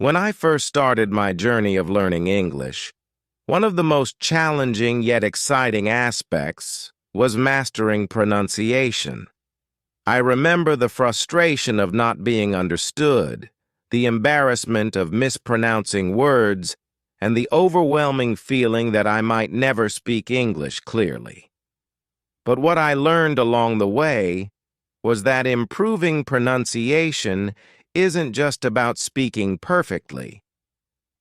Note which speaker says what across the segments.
Speaker 1: When I first started my journey of learning English, one of the most challenging yet exciting aspects was mastering pronunciation. I remember the frustration of not being understood, the embarrassment of mispronouncing words, and the overwhelming feeling that I might never speak English clearly. But what I learned along the way was that improving pronunciation isn't just about speaking perfectly.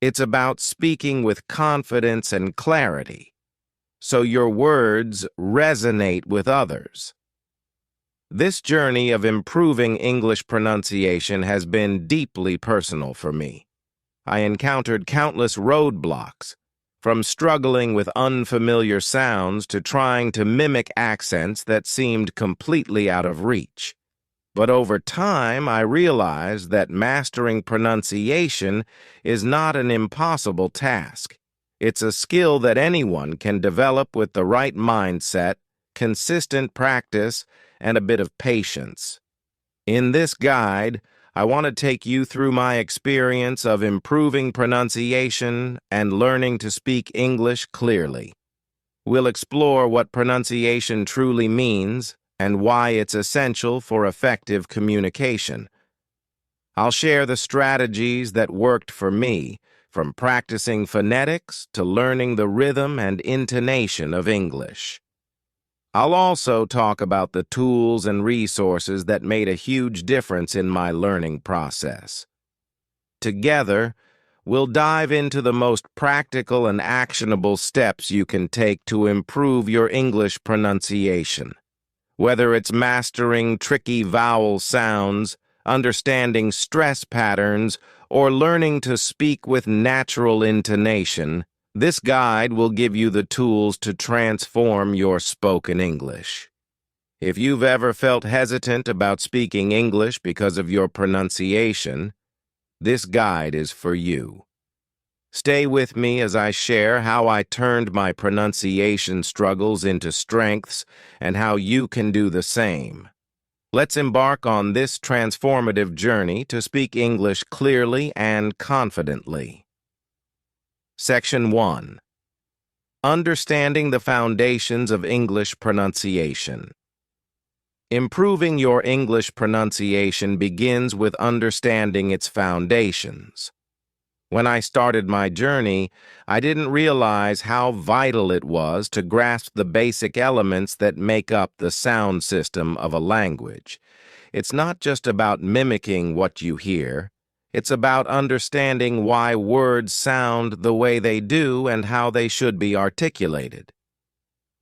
Speaker 1: It's about speaking with confidence and clarity, so your words resonate with others. This journey of improving English pronunciation has been deeply personal for me. I encountered countless roadblocks, from struggling with unfamiliar sounds to trying to mimic accents that seemed completely out of reach. But over time, I realized that mastering pronunciation is not an impossible task. It's a skill that anyone can develop with the right mindset, consistent practice, and a bit of patience. In this guide, I want to take you through my experience of improving pronunciation and learning to speak English clearly. We'll explore what pronunciation truly means and why it's essential for effective communication. I'll share the strategies that worked for me, from practicing phonetics to learning the rhythm and intonation of English. I'll also talk about the tools and resources that made a huge difference in my learning process. Together, we'll dive into the most practical and actionable steps you can take to improve your English pronunciation. Whether it's mastering tricky vowel sounds, understanding stress patterns, or learning to speak with natural intonation, this guide will give you the tools to transform your spoken English. If you've ever felt hesitant about speaking English because of your pronunciation, this guide is for you. Stay with me as I share how I turned my pronunciation struggles into strengths and how you can do the same. Let's embark on this transformative journey to speak English clearly and confidently. Section 1. Understanding the foundations of English pronunciation. Improving your English pronunciation begins with understanding its foundations. When I started my journey, I didn't realize how vital it was to grasp the basic elements that make up the sound system of a language. It's not just about mimicking what you hear. It's about understanding why words sound the way they do and how they should be articulated.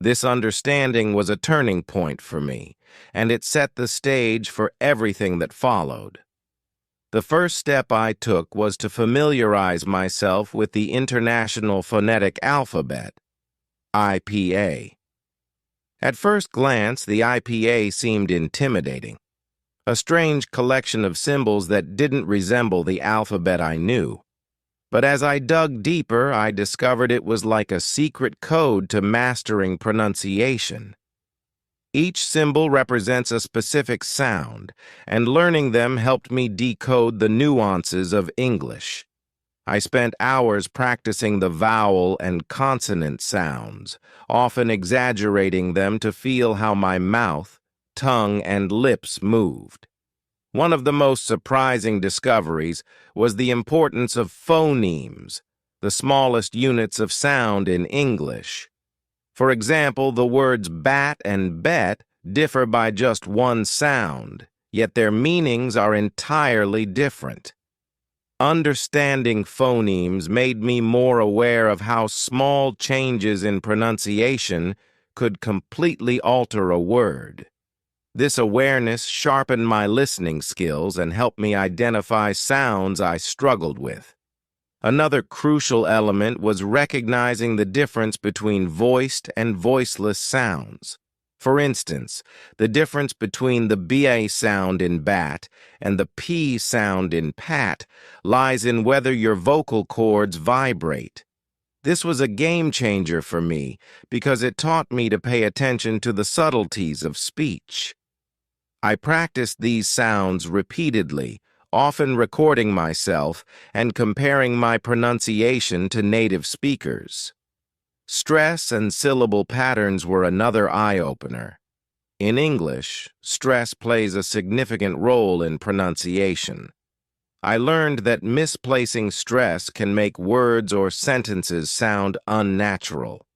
Speaker 1: This understanding was a turning point for me, and it set the stage for everything that followed. The first step I took was to familiarize myself with the International Phonetic Alphabet, IPA. At first glance, the IPA seemed intimidating, a strange collection of symbols that didn't resemble the alphabet I knew. But as I dug deeper, I discovered it was like a secret code to mastering pronunciation. Each symbol represents a specific sound, and learning them helped me decode the nuances of English. I spent hours practicing the vowel and consonant sounds, often exaggerating them to feel how my mouth, tongue, and lips moved. One of the most surprising discoveries was the importance of phonemes, the smallest units of sound in English. For example, the words bat and bet differ by just one sound, yet their meanings are entirely different. Understanding phonemes made me more aware of how small changes in pronunciation could completely alter a word. This awareness sharpened my listening skills and helped me identify sounds I struggled with. Another crucial element was recognizing the difference between voiced and voiceless sounds. For instance, the difference between the BA sound in bat and the P sound in pat lies in whether your vocal cords vibrate. This was a game changer for me because it taught me to pay attention to the subtleties of speech. I practiced these sounds repeatedly, often recording myself and comparing my pronunciation to native speakers. Stress and syllable patterns were another eye-opener. In English, stress plays a significant role in pronunciation. I learned that misplacing stress can make words or sentences sound unnatural.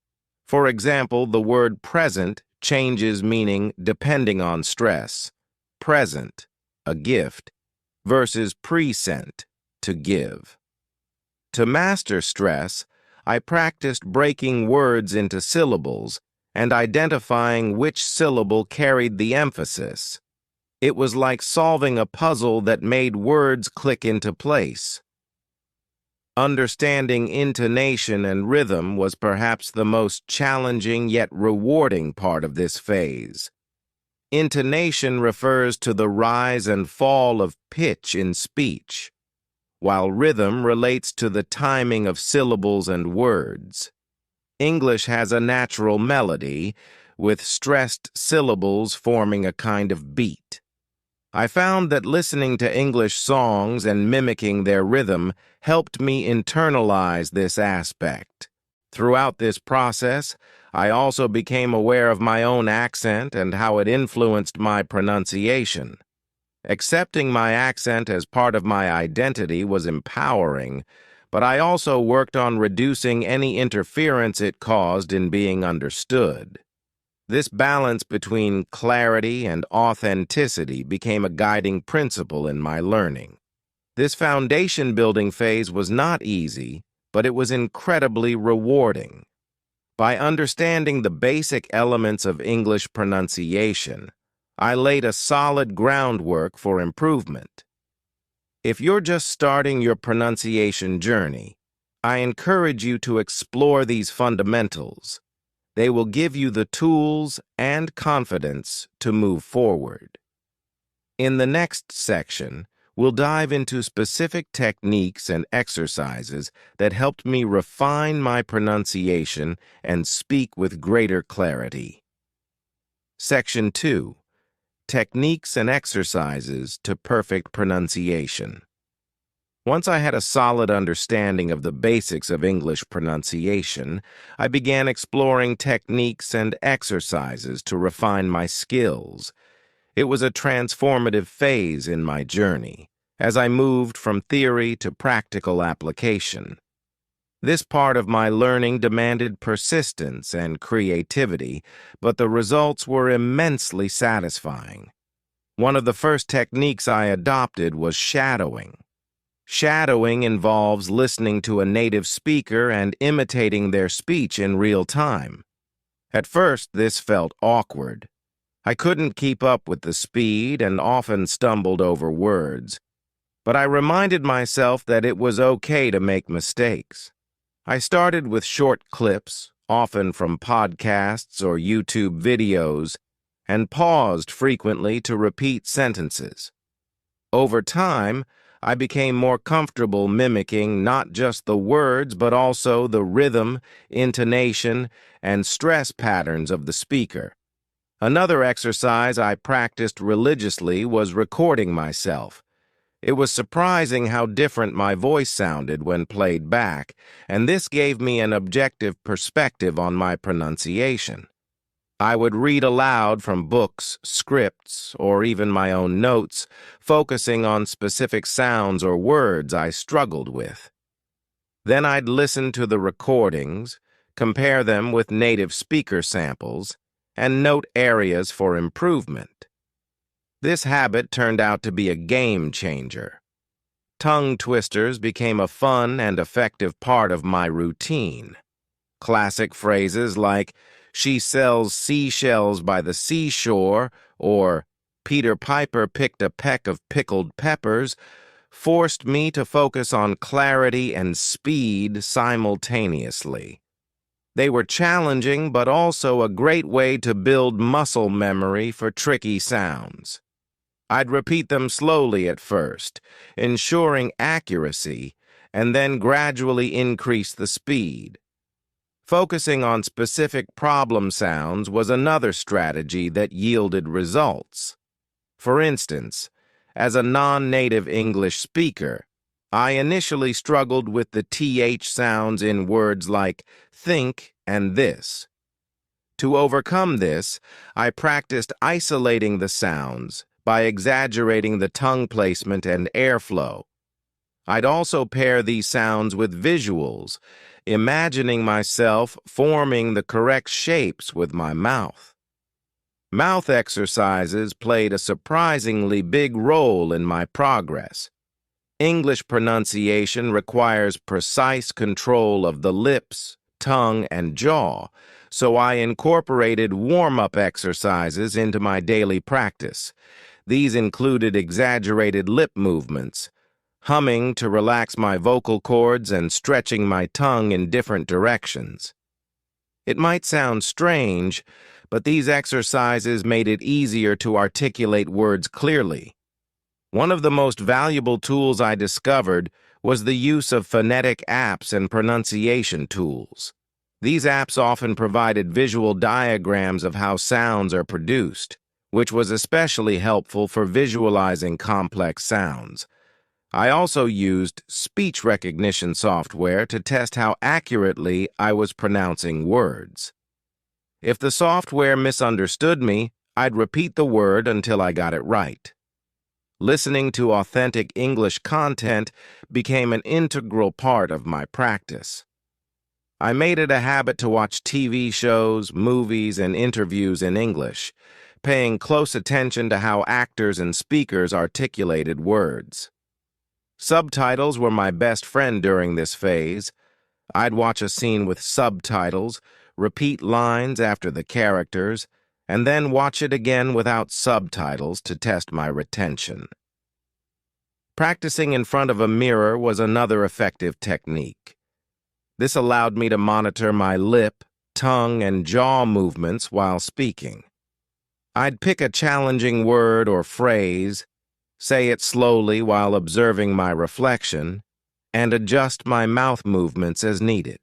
Speaker 1: For example, the word present changes meaning depending on stress. Present, a gift, versus present, to give. To master stress, I practiced breaking words into syllables and identifying which syllable carried the emphasis. It was like solving a puzzle that made words click into place. Understanding intonation and rhythm was perhaps the most challenging yet rewarding part of this phase. Intonation refers to the rise and fall of pitch in speech, while rhythm relates to the timing of syllables and words. English has a natural melody, with stressed syllables forming a kind of beat. I found that listening to English songs and mimicking their rhythm helped me internalize this aspect. Throughout this process, I also became aware of my own accent and how it influenced my pronunciation. Accepting my accent as part of my identity was empowering, but I also worked on reducing any interference it caused in being understood. This balance between clarity and authenticity became a guiding principle in my learning. This foundation-building phase was not easy, but it was incredibly rewarding. By understanding the basic elements of English pronunciation, I laid a solid groundwork for improvement. If you're just starting your pronunciation journey, I encourage you to explore these fundamentals. They will give you the tools and confidence to move forward. In the next section, we'll dive into specific techniques and exercises that helped me refine my pronunciation and speak with greater clarity. Section 2. Techniques and exercises to perfect pronunciation. Once I had a solid understanding of the basics of English pronunciation, I began exploring techniques and exercises to refine my skills. It was a transformative phase in my journey, as I moved from theory to practical application. This part of my learning demanded persistence and creativity, but the results were immensely satisfying. One of the first techniques I adopted was shadowing. Shadowing involves listening to a native speaker and imitating their speech in real time. At first, this felt awkward. I couldn't keep up with the speed and often stumbled over words. But I reminded myself that it was okay to make mistakes. I started with short clips, often from podcasts or YouTube videos, and paused frequently to repeat sentences. Over time, I became more comfortable mimicking not just the words but also the rhythm, intonation, and stress patterns of the speaker. Another exercise I practiced religiously was recording myself. It was surprising how different my voice sounded when played back, and this gave me an objective perspective on my pronunciation. I would read aloud from books, scripts, or even my own notes, focusing on specific sounds or words I struggled with. Then I'd listen to the recordings, compare them with native speaker samples, and note areas for improvement. This habit turned out to be a game changer. Tongue twisters became a fun and effective part of my routine. Classic phrases like, "She sells seashells by the seashore," or "Peter Piper picked a peck of pickled peppers," forced me to focus on clarity and speed simultaneously. They were challenging, but also a great way to build muscle memory for tricky sounds. I'd repeat them slowly at first, ensuring accuracy, and then gradually increase the speed. Focusing on specific problem sounds was another strategy that yielded results. For instance, As a non-native English speaker, I initially struggled with the TH sounds in words like think and this. To overcome this, I practiced isolating the sounds by exaggerating the tongue placement and airflow. I'd also pair these sounds with visuals, imagining myself forming the correct shapes with my mouth. Mouth exercises played a surprisingly big role in my progress. English pronunciation requires precise control of the lips, tongue, and jaw, so I incorporated warm-up exercises into my daily practice. These included exaggerated lip movements, humming to relax my vocal cords, and stretching my tongue in different directions. It might sound strange, but these exercises made it easier to articulate words clearly. One of the most valuable tools I discovered was the use of phonetic apps and pronunciation tools. These apps often provided visual diagrams of how sounds are produced, which was especially helpful for visualizing complex sounds. I also used speech recognition software to test how accurately I was pronouncing words. If the software misunderstood me, I'd repeat the word until I got it right. Listening to authentic English content became an integral part of my practice. I made it a habit to watch TV shows, movies, and interviews in English, paying close attention to how actors and speakers articulated words. Subtitles were my best friend during this phase. I'd watch a scene with subtitles, repeat lines after the characters, and then watch it again without subtitles to test my retention. Practicing in front of a mirror was another effective technique. This allowed me to monitor my lip, tongue, and jaw movements while speaking. I'd pick a challenging word or phrase, say it slowly while observing my reflection, and adjust my mouth movements as needed.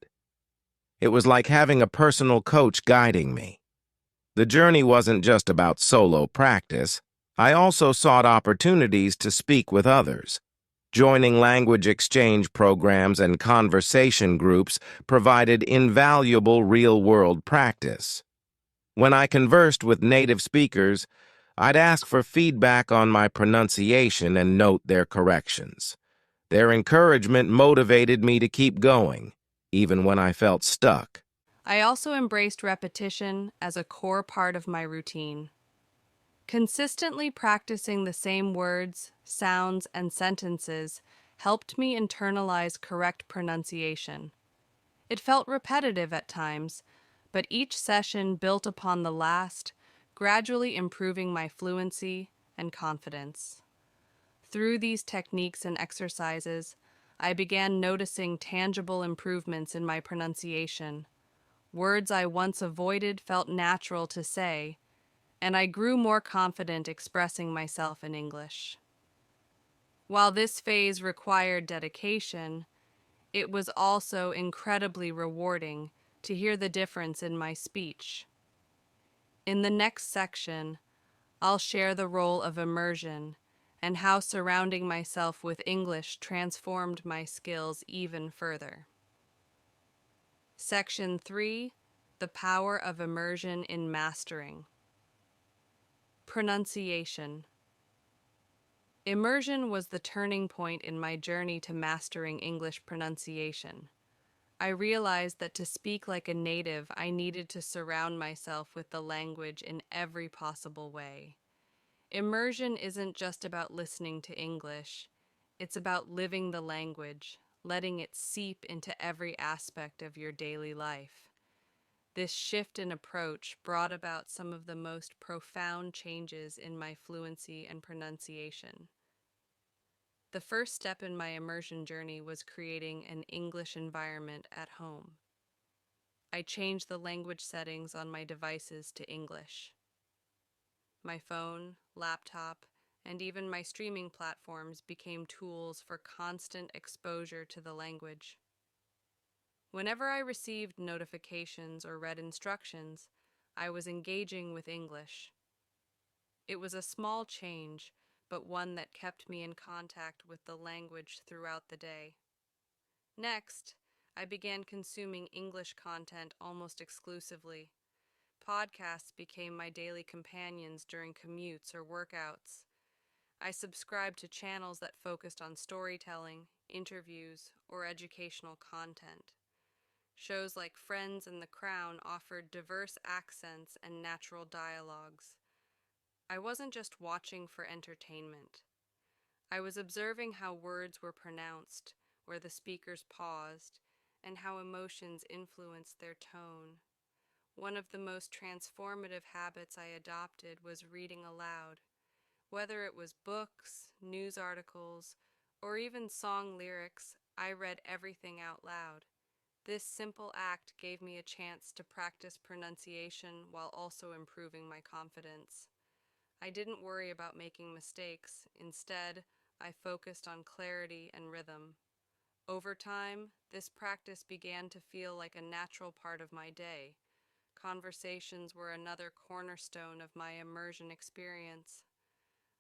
Speaker 1: It was like having a personal coach guiding me. The journey wasn't just about solo practice. I also sought opportunities to speak with others. Joining language exchange programs and conversation groups provided invaluable real-world practice. When I conversed with native speakers, I'd ask for feedback on my pronunciation and note their corrections. Their encouragement motivated me to keep going, even when I felt stuck.
Speaker 2: I also embraced repetition as a core part of my routine. Consistently practicing the same words, sounds, and sentences helped me internalize correct pronunciation. It felt repetitive at times, but each session built upon the last, gradually improving my fluency and confidence. Through these techniques and exercises, I began noticing tangible improvements in my pronunciation. Words I once avoided felt natural to say, and I grew more confident expressing myself in English. While this phase required dedication, it was also incredibly rewarding to hear the difference in my speech. In the next section, I'll share the role of immersion and how surrounding myself with English transformed my skills even further. Section 3: The Power of Immersion in Mastering. Pronunciation. Immersion was the turning point in my journey to mastering English pronunciation. I realized that to speak like a native, I needed to surround myself with the language in every possible way. Immersion isn't just about listening to English, it's about living the language, letting it seep into every aspect of your daily life. This shift in approach brought about some of the most profound changes in my fluency and pronunciation. The first step in my immersion journey was creating an English environment at home. I changed the language settings on my devices to English. My phone, laptop, and even my streaming platforms became tools for constant exposure to the language. Whenever I received notifications or read instructions, I was engaging with English. It was a small change, but one that kept me in contact with the language throughout the day. Next, I began consuming English content almost exclusively. Podcasts became my daily companions during commutes or workouts. I subscribed to channels that focused on storytelling, interviews, or educational content. Shows like Friends and The Crown offered diverse accents and natural dialogues. I wasn't just watching for entertainment. I was observing how words were pronounced, where the speakers paused, and how emotions influenced their tone. One of the most transformative habits I adopted was reading aloud. Whether it was books, news articles, or even song lyrics, I read everything out loud. This simple act gave me a chance to practice pronunciation while also improving my confidence. I didn't worry about making mistakes. Instead, I focused on clarity and rhythm. Over time, this practice began to feel like a natural part of my day. Conversations were another cornerstone of my immersion experience.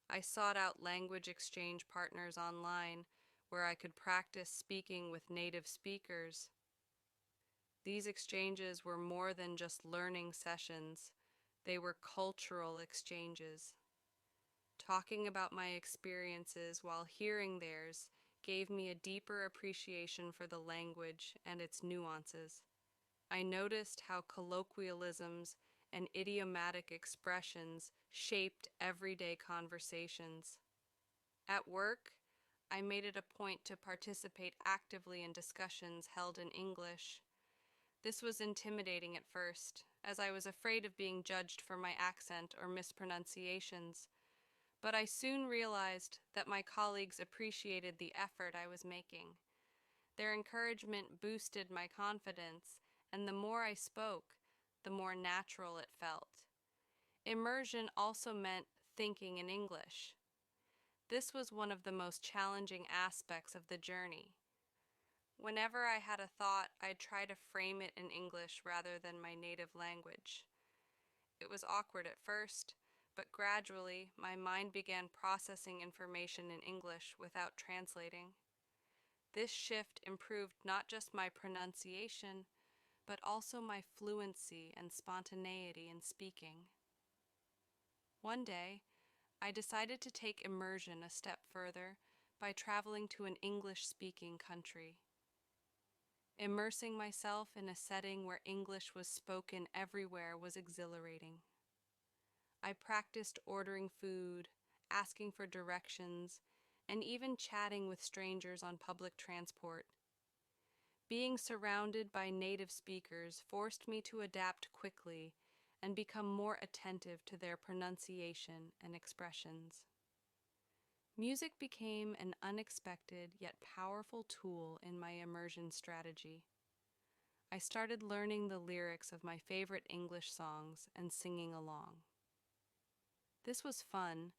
Speaker 2: I sought out language exchange partners online where I could practice speaking with native speakers. These exchanges were more than just learning sessions, they were cultural exchanges. Talking about my experiences while hearing theirs gave me a deeper appreciation for the language and its nuances. I noticed how colloquialisms and idiomatic expressions shaped everyday conversations. At work, I made it a point to participate actively in discussions held in English. This was intimidating at first, as I was afraid of being judged for my accent or mispronunciations, but I soon realized that my colleagues appreciated the effort I was making. Their encouragement boosted my confidence, and the more I spoke, the more natural it felt. Immersion also meant thinking in English. This was one of the most challenging aspects of the journey. Whenever I had a thought, I'd try to frame it in English rather than my native language. It was awkward at first, but gradually my mind began processing information in English without translating. This shift improved not just my pronunciation, but also my fluency and spontaneity in speaking. One day, I decided to take immersion a step further by traveling to an English-speaking country. Immersing myself in a setting where English was spoken everywhere was exhilarating. I practiced ordering food, asking for directions, and even chatting with strangers on public transport. Being surrounded by native speakers forced me to adapt quickly and become more attentive to their pronunciation and expressions. Music became an unexpected yet powerful tool in my immersion strategy. I started learning the lyrics of my favorite English songs and singing along. This was fun,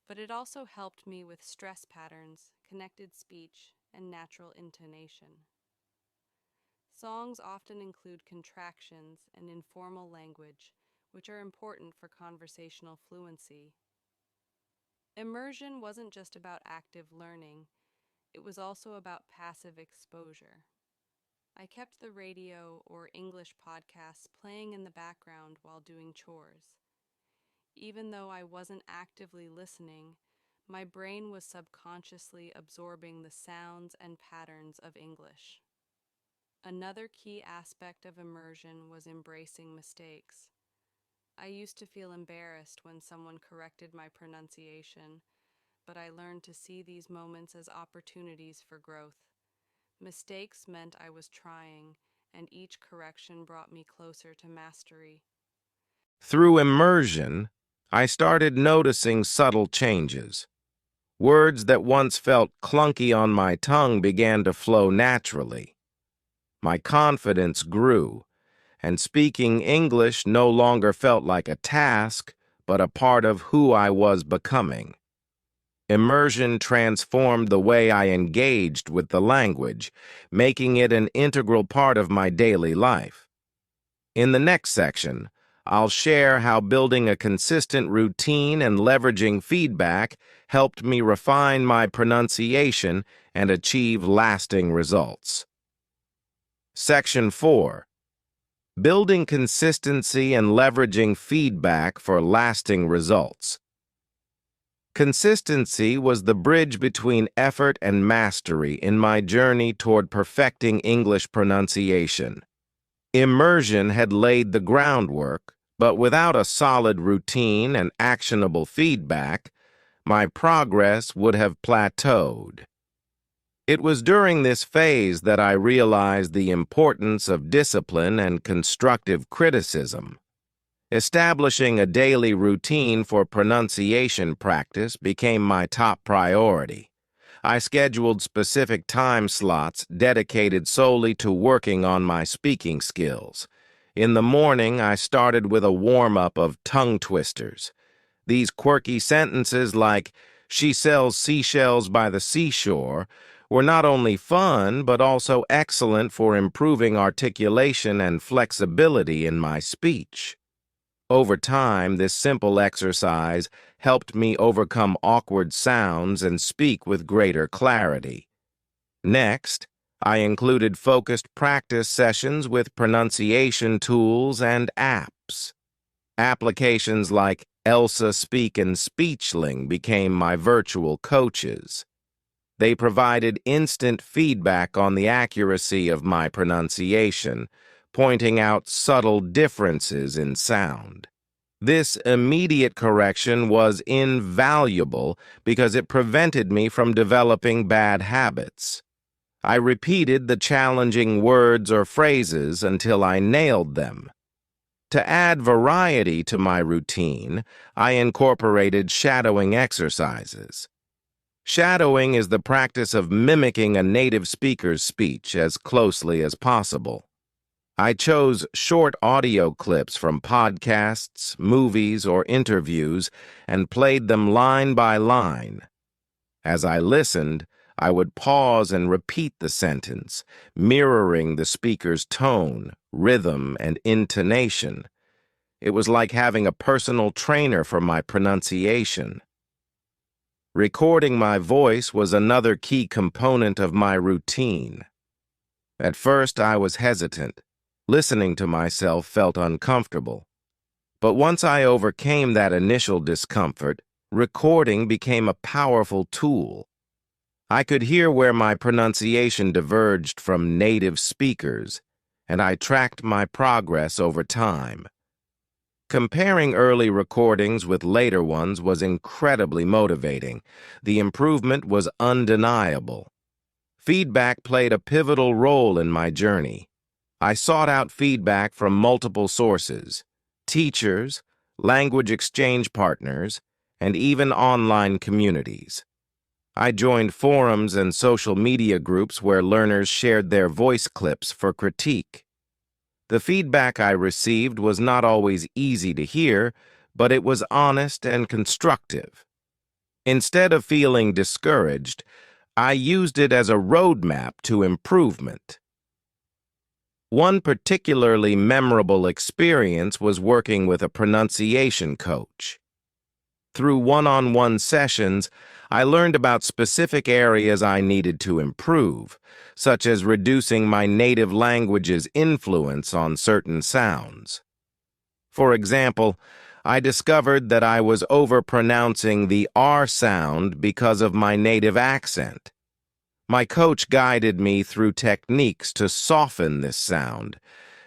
Speaker 2: but it also helped me with stress patterns, connected speech, and natural intonation. Songs often include contractions and informal language, which are important for conversational fluency. Immersion wasn't just about active learning, it was also about passive exposure. I kept the radio or English podcasts playing in the background while doing chores. Even though I wasn't actively listening, my brain was subconsciously absorbing the sounds and patterns of English. Another key aspect of immersion was embracing mistakes. I used to feel embarrassed when someone corrected my pronunciation, but I learned to see these moments as opportunities for growth. Mistakes meant I was trying, and each correction brought me closer to mastery.
Speaker 1: Through immersion, I started noticing subtle changes. Words that once felt clunky on my tongue began to flow naturally. My confidence grew, and speaking English no longer felt like a task, but a part of who I was becoming. Immersion transformed the way I engaged with the language, making it an integral part of my daily life. In the next section, I'll share how building a consistent routine and leveraging feedback helped me refine my pronunciation and achieve lasting results. Section 4. Building consistency and leveraging feedback for lasting results. Consistency was the bridge between effort and mastery in my journey toward perfecting English pronunciation. Immersion had laid the groundwork, but without a solid routine and actionable feedback, my progress would have plateaued. It was during this phase that I realized the importance of discipline and constructive criticism. Establishing a daily routine for pronunciation practice became my top priority. I scheduled specific time slots dedicated solely to working on my speaking skills. In the morning, I started with a warm-up of tongue twisters. These quirky sentences like, "She sells seashells by the seashore," were not only fun but also excellent for improving articulation and flexibility in my speech. Over time, this simple exercise helped me overcome awkward sounds and speak with greater clarity. Next, I included focused practice sessions with pronunciation tools and apps. Applications like Elsa Speak and Speechling became my virtual coaches. They provided instant feedback on the accuracy of my pronunciation, pointing out subtle differences in sound. This immediate correction was invaluable because it prevented me from developing bad habits. I repeated the challenging words or phrases until I nailed them. To add variety to my routine, I incorporated shadowing exercises. Shadowing is the practice of mimicking a native speaker's speech as closely as possible. I chose short audio clips from podcasts, movies, or interviews and played them line by line. As I listened, I would pause and repeat the sentence, mirroring the speaker's tone, rhythm, and intonation. It was like having a personal trainer for my pronunciation. Recording my voice was another key component of my routine. At first, I was hesitant. Listening to myself felt uncomfortable. But once I overcame that initial discomfort, recording became a powerful tool. I could hear where my pronunciation diverged from native speakers, and I tracked my progress over time. Comparing early recordings with later ones was incredibly motivating. The improvement was undeniable. Feedback played a pivotal role in my journey. I sought out feedback from multiple sources: teachers, language exchange partners, and even online communities. I joined forums and social media groups where learners shared their voice clips for critique. The feedback I received was not always easy to hear, but it was honest and constructive. Instead of feeling discouraged, I used it as a roadmap to improvement. One particularly memorable experience was working with a pronunciation coach. Through one-on-one sessions, I learned about specific areas I needed to improve, such as reducing my native language's influence on certain sounds. For example, I discovered that I was overpronouncing the R sound because of my native accent. My coach guided me through techniques to soften this sound,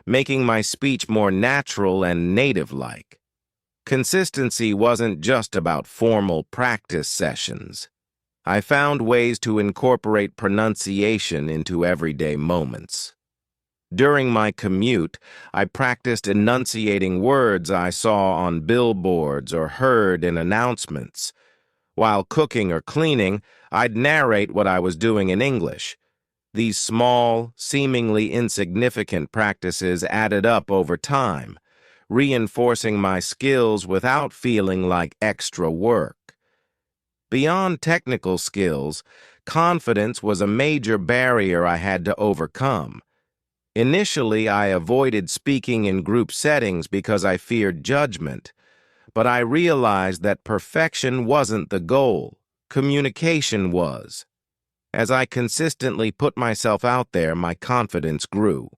Speaker 1: making my speech more natural and native-like. Consistency wasn't just about formal practice sessions. I found ways to incorporate pronunciation into everyday moments. During my commute, I practiced enunciating words I saw on billboards or heard in announcements. While cooking or cleaning, I'd narrate what I was doing in English. These small, seemingly insignificant practices added up over time, reinforcing my skills without feeling like extra work. Beyond technical skills, confidence was a major barrier I had to overcome. Initially, I avoided speaking in group settings because I feared judgment, but I realized that perfection wasn't the goal. communication was. As I consistently put myself out there, my confidence grew.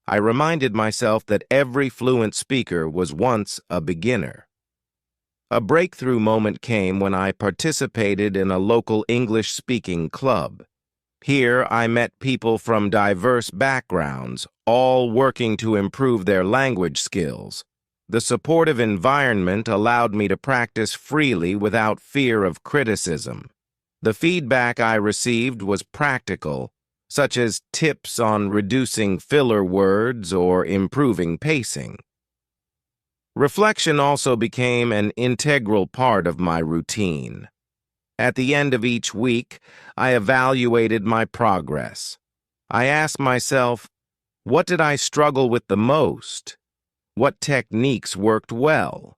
Speaker 1: I reminded myself that every fluent speaker was once a beginner. A breakthrough moment came when I participated in a local English-speaking club. Here, I met people from diverse backgrounds, all working to improve their language skills. The supportive environment allowed me to practice freely without fear of criticism. The feedback I received was practical, such as tips on reducing filler words or improving pacing. Reflection also became an integral part of my routine. At the end of each week, I evaluated my progress. I asked myself, what did I struggle with the most? What techniques worked well?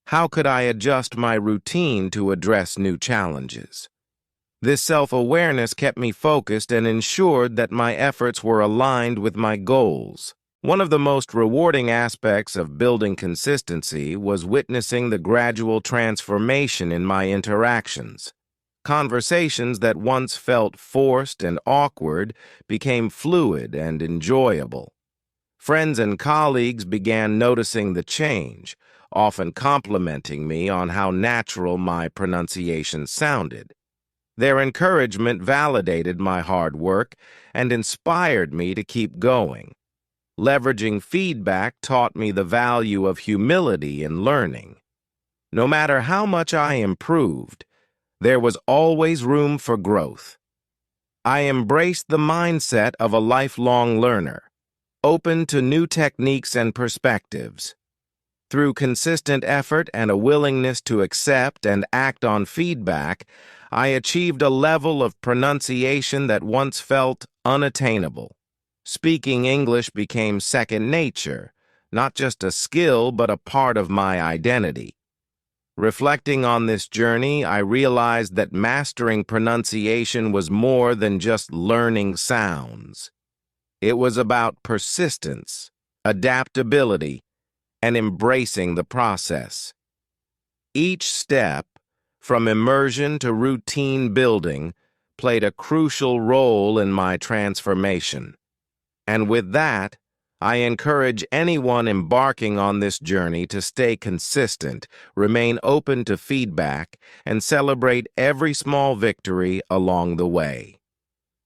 Speaker 1: How could I adjust my routine to address new challenges? This self-awareness kept me focused and ensured that my efforts were aligned with my goals. One of the most rewarding aspects of building consistency was witnessing the gradual transformation in my interactions. Conversations that once felt forced and awkward became fluid and enjoyable. Friends and colleagues began noticing the change, often complimenting me on how natural my pronunciation sounded. Their encouragement validated my hard work and inspired me to keep going. Leveraging feedback taught me the value of humility in learning. No matter how much I improved, there was always room for growth. I embraced the mindset of a lifelong learner, open to new techniques and perspectives. Through consistent effort and a willingness to accept and act on feedback, I achieved a level of pronunciation that once felt unattainable. Speaking English became second nature, not just a skill but a part of my identity. Reflecting on this journey, I realized that mastering pronunciation was more than just learning sounds. It was about persistence, adaptability, and embracing the process. Each step, from immersion to routine building, played a crucial role in my transformation. And with that, I encourage anyone embarking on this journey to stay consistent, remain open to feedback, and celebrate every small victory along the way.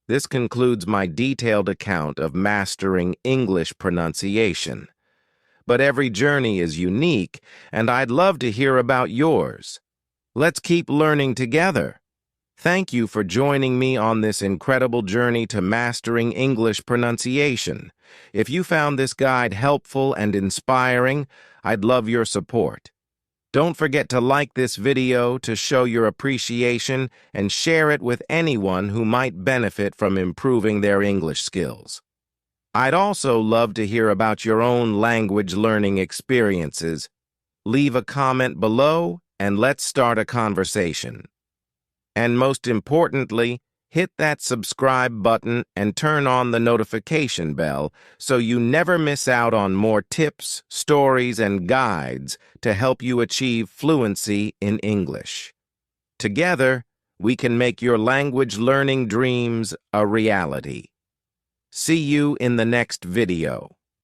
Speaker 1: This concludes my detailed account of mastering English pronunciation. But every journey is unique, and I'd love to hear about yours. Let's keep learning together. Thank you for joining me on this incredible journey to mastering English pronunciation. If you found this guide helpful and inspiring, I'd love your support. Don't forget to like this video to show your appreciation and share it with anyone who might benefit from improving their English skills. I'd also love to hear about your own language learning experiences. Leave a comment below and let's start a conversation. And most importantly, hit that subscribe button and turn on the notification bell so you never miss out on more tips, stories, and guides to help you achieve fluency in English. Together, we can make your language learning dreams a reality. See you in the next video.